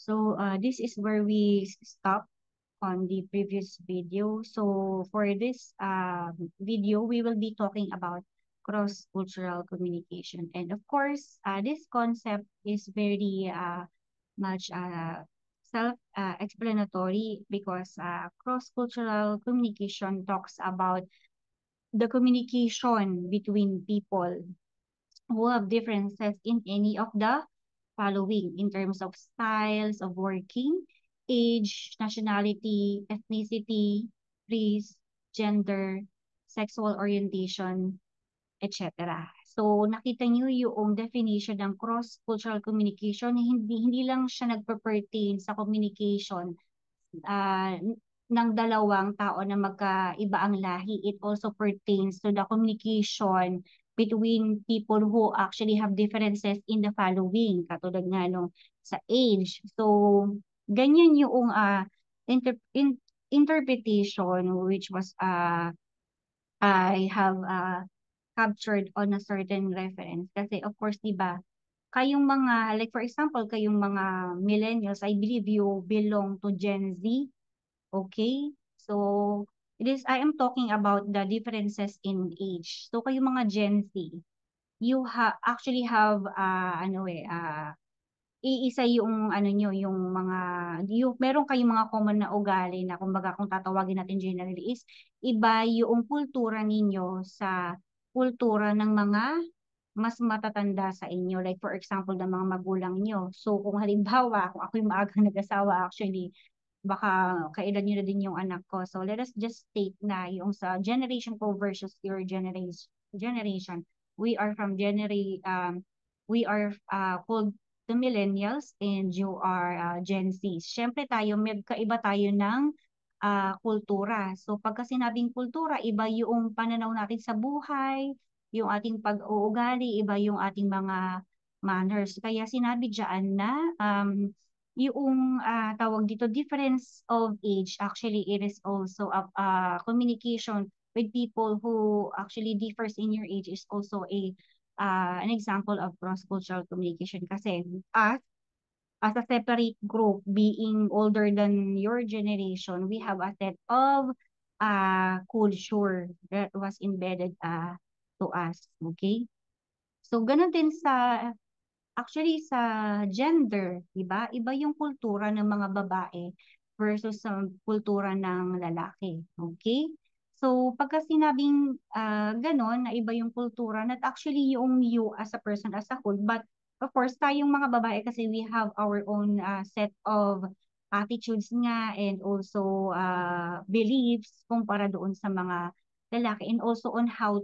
This is where we stop on the previous video. So for this video, we will be talking about cross-cultural communication. And of course, this concept is very much self-explanatory because cross-cultural communication talks about the communication between people who have differences in any of the following in terms of styles of working, age, nationality, ethnicity, race, gender, sexual orientation, etc. So nakita niyo yung definition ng cross-cultural communication, hindi lang siya nagpe-pertain sa communication ah, ng dalawang tao na magkaiba ang lahi. It also pertains to the communication between people who actually have differences in the following, katulad nga nung sa age. So, ganyan yung interpretation which was I have captured on a certain reference. Kasi of course, di ba, kayong mga, like for example, kayong mga millennials, I believe you belong to Gen Z. Okay? So, I am talking about the differences in age. So, kayong mga Gen Z, you actually have, iisa yung, yung mga, meron kayong mga common na ugali na, kumbaga, kung tatawagin natin generally is, iba yung kultura ninyo sa kultura ng mga mas matatanda sa inyo. Like, for example, ng mga magulang nyo. So, kung halimbawa, kung ako yung maagang nag-asawa, actually, baka kailan nyo na din yung anak ko. So let us just state na yung sa generation ko versus your generation. We are from we are called the millennials and you are Gen Z. Siyempre tayo, magkaiba tayo ng kultura. So pagka sinabing kultura, iba yung pananaw natin sa buhay, yung ating pag-uugali, iba yung ating mga manners. Kaya sinabi dyan na yung tawag dito, difference of age, actually it is also a communication with people who actually differs in your age is also an example of cross-cultural communication. Kasi as a separate group, being older than your generation, we have a set of culture that was embedded to us. Okay? So, ganun din actually sa gender, 'di ba? Iba yung kultura ng mga babae versus sa kultura ng lalaki. Okay? So, pagka sinabing ganon, na iba yung kultura, not actually yung you as a person as a whole, but of course, tayong mga babae kasi we have our own set of attitudes nga and also beliefs kumpara doon sa mga lalaki and also on how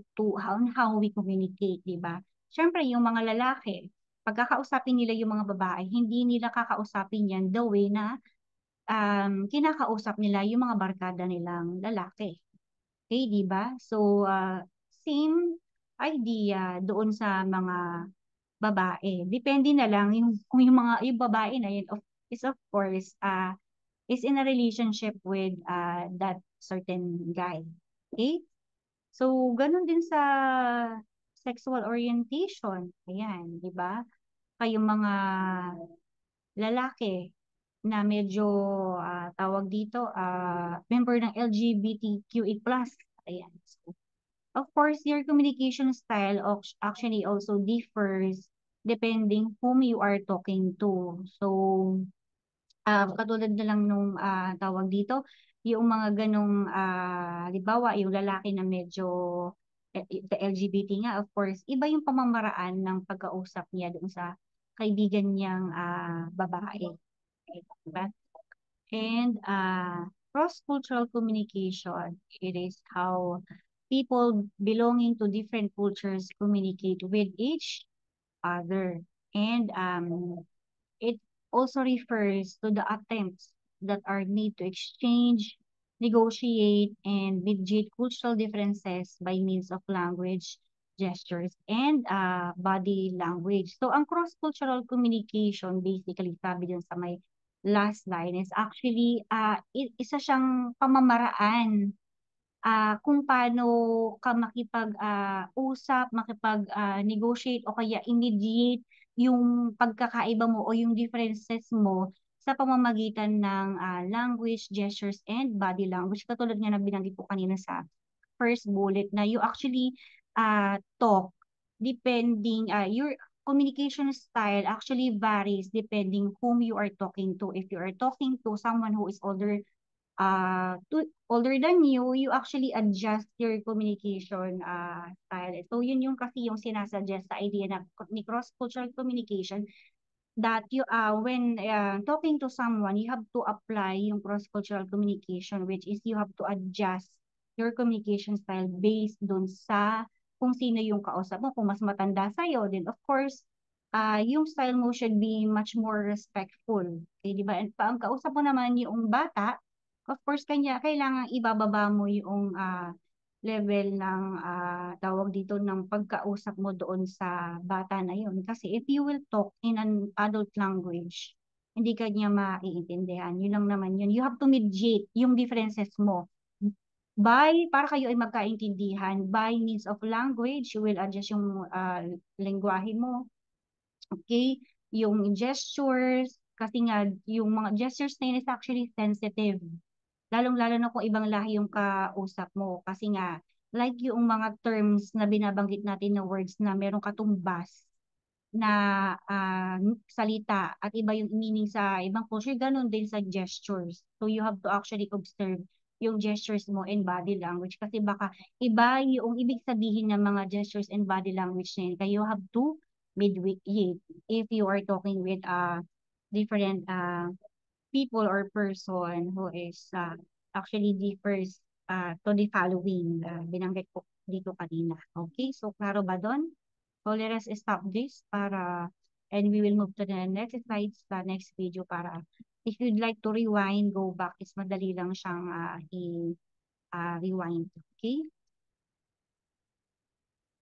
we communicate, 'di ba? Siyempre, yung mga lalaki, pagkakausapin nila yung mga babae, hindi nila kakausapin yan the way na kinakausap nila yung mga barkada nilang lalaki. Okay, di ba? So, same idea doon sa mga babae. Depende na lang kung yung babae na yun of course is in a relationship with that certain guy. Okay? So, ganun din sa sexual orientation. Ayan, di ba? Kayong mga lalaki na medyo tawag dito, member ng LGBTQA+. Ayan. So, of course, your communication style actually also differs depending whom you are talking to. So, katulad na lang nung tawag dito, yung mga ganong, halimbawa, yung lalaki na medyo the LGBT nga, of course, iba yung pamamaraan ng pagkausap niya doon sa kaibigan niyang babae. Diba? And cross-cultural communication, it is how people belonging to different cultures communicate with each other. And it also refers to the attempts that are made to exchange, negotiate, and mediate cultural differences by means of language, gestures, and body language. So, ang cross-cultural communication, basically, sabi dyan sa may last line, is actually isa siyang pamamaraan kung paano ka makipag-usap, makipag-negotiate o kaya i-mediate yung pagkakaiba mo o yung differences mo sa pamamagitan ng language, gestures, and body language. Katulad nga na binanggit ko kanina sa first bullet na you actually talk depending, your communication style actually varies depending whom you are talking to. If you are talking to someone who is older than you, you actually adjust your communication style. So yun yung kasi yung sinasuggest sa idea na ni cross-cultural communication, that you when talking to someone, you have to apply yung cross-cultural communication, which is you have to adjust your communication style based dun sa kung sino yung kausap mo. Kung mas matanda sa'yo, then of course, yung style mo should be much more respectful. Okay, di ba? And pa ang kausap mo naman yung bata, of course, kanya kailangan ibababa mo yung level ng tawag dito ng pagkausap mo doon sa bata na yun. Kasi if you will talk in an adult language, hindi ka niya maiintindihan. Yun lang naman yun. You have to mediate yung differences mo. Para kayo ay magkaintindihan, by means of language, you will adjust yung lengguwahe mo. Okay? Yung gestures, kasi nga, yung mga gestures na yun is actually sensitive. Lalong-lalo na kung ibang lahi yung kausap mo. Kasi nga, like yung mga terms na binabanggit natin na words na meron katumbas na salita at iba yung meaning sa ibang culture, ganun din sa gestures. So you have to actually observe yung gestures mo and body language kasi baka iba yung ibig sabihin ng mga gestures and body language na yun. Kaya you have to mediate if you are talking with different people or person who is actually differs to the following binanggit ko dito kanina. Okay, so klaro ba doon? So let us stop this and we will move to the next slides, sa next video para if you'd like to rewind, go back, is madali lang siyang i-rewind. Okay?